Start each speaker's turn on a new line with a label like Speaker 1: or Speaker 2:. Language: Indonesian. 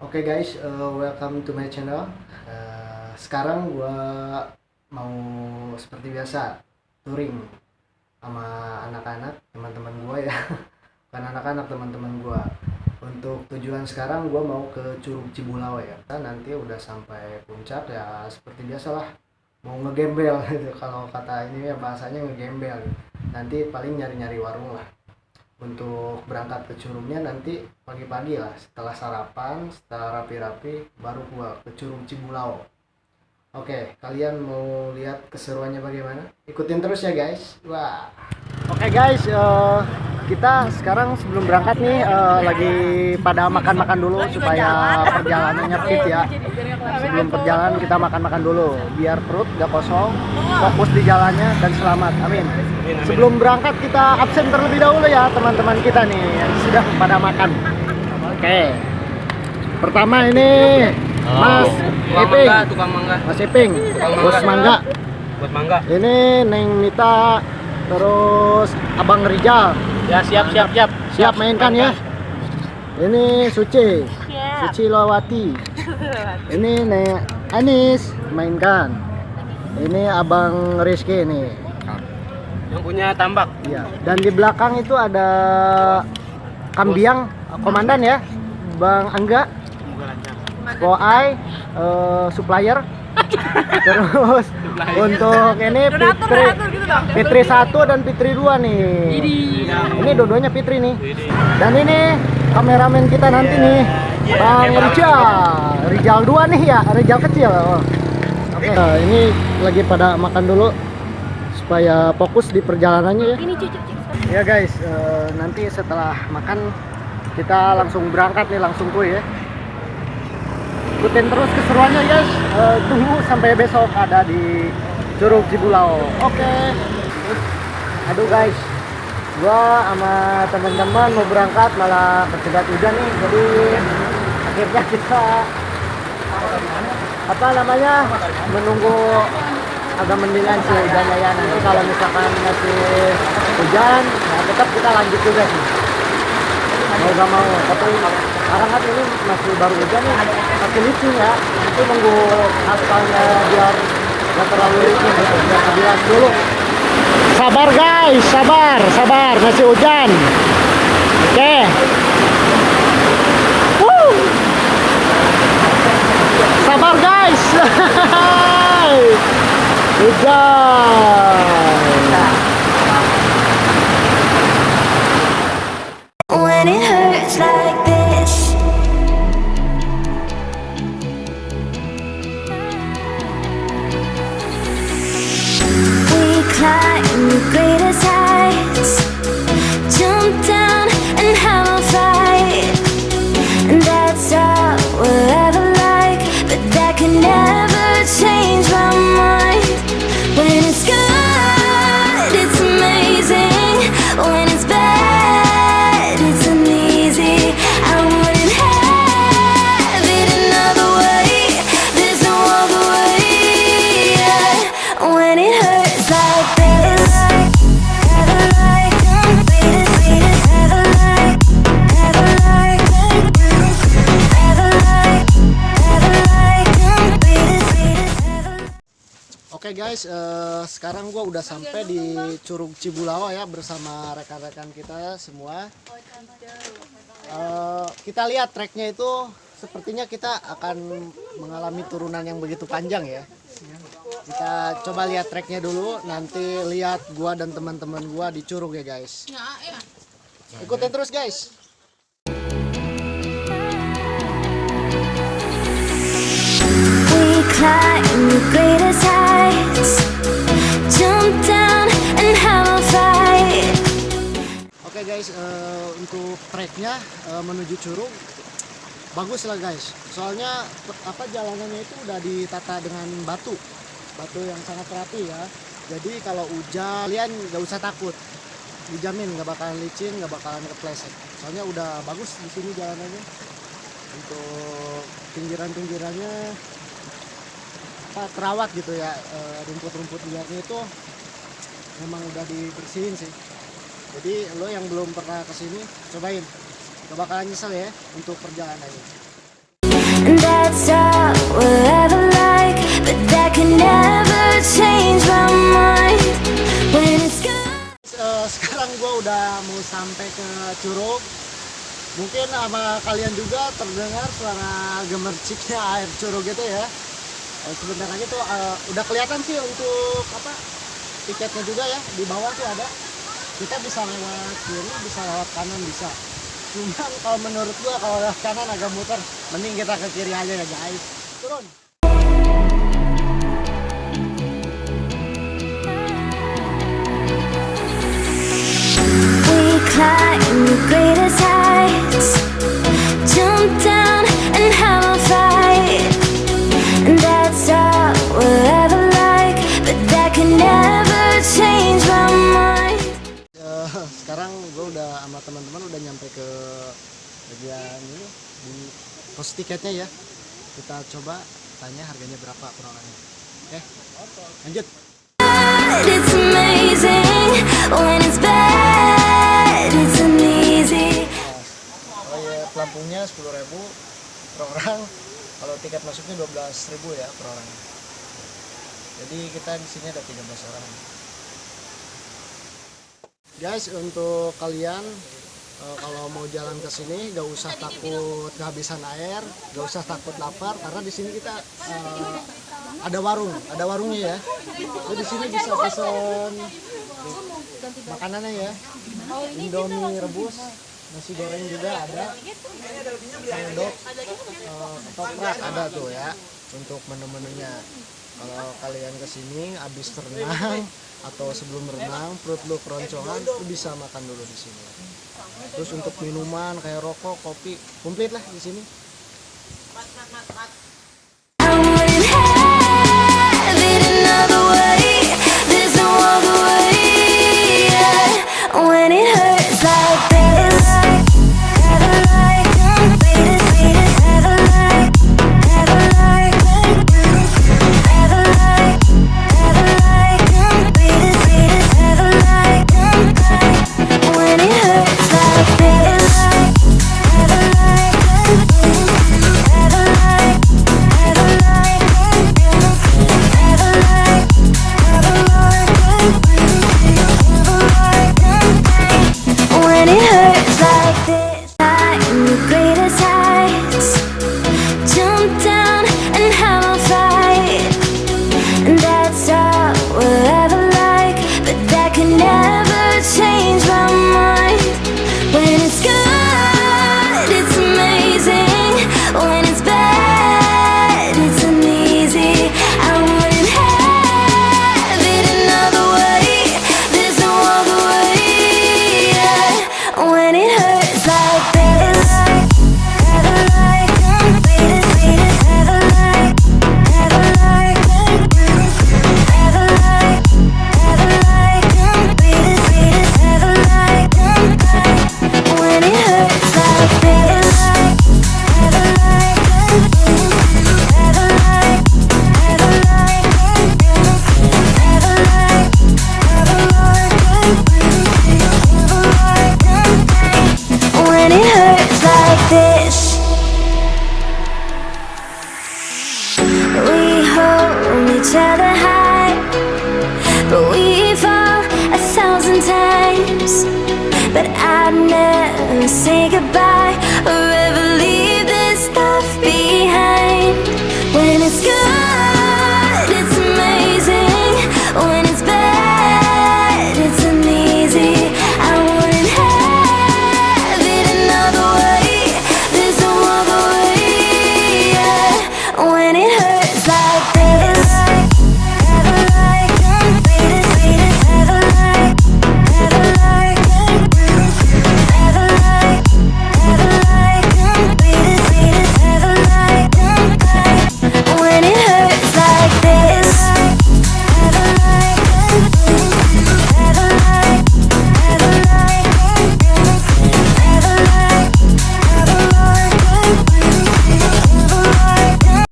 Speaker 1: Oke guys, welcome to my channel. Sekarang gua mau seperti biasa touring sama anak-anak teman-teman gua ya, bukan anak-anak teman-teman gua. Untuk tujuan sekarang gua mau ke Curug Cibulau ya. Nanti udah sampai puncak ya seperti biasalah mau ngegembel gitu. Kalau kata ini ya bahasanya ngegembel. Nanti paling nyari-nyari warung lah. Untuk berangkat ke Curugnya nanti pagi-pagi lah, setelah sarapan, setelah rapi-rapi baru gua ke Curug Cibulau. Oke, kalian mau lihat keseruannya bagaimana? Ikutin terus ya guys. Wah. Oke guys, kita sekarang sebelum berangkat nih lagi pada makan-makan dulu supaya perjalanannya fit ya. Sebelum perjalanan kita makan-makan dulu biar perut gak kosong, fokus di jalannya dan selamat. Amin. Sebelum berangkat kita absen terlebih dahulu ya teman-teman kita nih yang sudah pada makan. Oke. Pertama ini Mas Iping,
Speaker 2: tukang mangga.
Speaker 1: Mas Iping, bos mangga.
Speaker 2: Buat mangga.
Speaker 1: Ini Neng Mita, terus Abang Rijal.
Speaker 2: Ya, siap.
Speaker 1: Siap mainkan ya. Ini Suci, Suci Lawati. Ini Neng Anis mainkan. Ini Abang Rizky nih.
Speaker 2: Yang punya tambak.
Speaker 1: Iya. Dan di belakang itu ada Kambiang, komandan ya, Bang Angga, Koai, supplier. Terus untuk ini Fitri 1 dan Fitri 2 nih. Ini dua-duanya Fitri nih. Dan ini kameramen kita nanti nih, Bang Rijal 2 nih ya, Rijal kecil. Oke. Ini lagi pada makan dulu supaya fokus di perjalanannya ya. Ya guys, nanti setelah makan kita langsung berangkat nih, langsung kuy ya. Ikutin terus keseruannya guys. Tunggu sampai besok ada di Curug Cibulau. Oke. Aduh guys, gua sama teman-teman mau berangkat malah tercegat hujan nih. Jadi akhirnya kita menunggu agak mendingan sih hujannya ya. Nanti kalau misalkan masih hujan, ya tetap kita lanjut juga sih. Mau gak mau, tapi sekarang kan ini masih baru hujan nih, masih licin ya. Nanti nunggu aspalnya biar gak terlalu licin gitu, biar kebilas dulu. Sabar guys, sabar, masih hujan. Oke. Sabar guys. Hujan.
Speaker 3: When it hurts like this, we climb the greatest heights, jump down and have a fight, and that's all we'll ever like, but that can never change my mind. When it's good, it's amazing. When it's bad, it's uneasy. I wouldn't have it another way. There's no other way. Yeah. When it hurts like this, have a like, beat it, have a like, have a like, have a like, beat it, have a like.
Speaker 1: Oke guys, sekarang gua udah sampai di Curug Cibulau ya bersama rekan-rekan kita semua. Kita lihat treknya itu sepertinya kita akan mengalami turunan yang begitu panjang ya. Kita coba lihat treknya dulu, nanti lihat gua dan teman-teman gua di Curug ya guys. Ikutin terus guys.
Speaker 3: We climb the greatest heights, jump down and have a fight.
Speaker 1: Oke guys, untuk treknya menuju Curug bagus lah guys. Soalnya jalanannya itu udah ditata dengan batu yang sangat rapi ya. Jadi kalau hujan kalian nggak usah takut, dijamin nggak bakalan licin, nggak bakalan kepleset. Soalnya udah bagus di sini jalanannya. Untuk pinggirannya terawat gitu ya, rumput-rumput liarnya itu memang udah dibersihin sih. Jadi lo yang belum pernah kesini cobain, gak bakalan nyesel ya untuk perjalanannya. ke curug. Mungkin sama kalian juga terdengar suara gemerciknya air curug gitu ya. Sebentar lagi tuh udah kelihatan sih untuk apa tiketnya juga ya, di bawah tuh ada. Kita bisa lewat kiri, bisa lewat kanan, bisa. Cuman kalau menurut gua kalau lewat kanan agak muter, mending kita ke kiri aja ya guys. Turun.
Speaker 3: We climb the greatest heights, jump down and have a fight. And that's all we'll ever like, but that can never change my mind.
Speaker 1: Sekarang gue udah sama teman-teman udah nyampe ke bagian ini di pos tiketnya ya. Kita coba tanya harganya berapa perorangan. Oke, lanjut.
Speaker 3: It's amazing when it's bad, it's uneasy.
Speaker 1: Kalau ya pelampungnya 10.000 per orang. Kalau tiket masuknya 12.000 ya per orang. Jadi kita di sini ada 13 orang. Guys, untuk kalian kalau mau jalan ke sini gak usah takut kehabisan air, gak usah takut lapar karena di sini kita ada warungnya ya. Jadi di sini bisa pesan makanannya ya, Indomie rebus, nasi goreng juga ada, sendok, ketoprak ada tuh ya untuk menu-menunya. Kalau kalian kesini habis renang atau sebelum renang perut lu keroncongan, lu bisa makan dulu di sini. Terus untuk minuman kayak rokok, kopi, komplit lah di sini.
Speaker 3: I wouldn't have it another way. There's no other way. Yeah. When it hurts like this, ever like, ever like, ever like, ever like, ever like, ever like. When it hurts like this, ever like, ever like, ever like, ever like, ever like. When it hurts like this, I'm the greatest heights, jump down and have a fight. And that's all we'll ever like, but that can never change my mind. When it's good, it's amazing. When it's bad, it's uneasy. I wouldn't have it another way. There's no other way. Yeah. When it hurts like this, ever like, ever like, ever like, ever like, ever like, ever like. When it hurts like this, ever like, ever like, ever like, ever like, when it hurts like this. We hold each other high, but we fall 1,000 times. But I'd never say goodbye.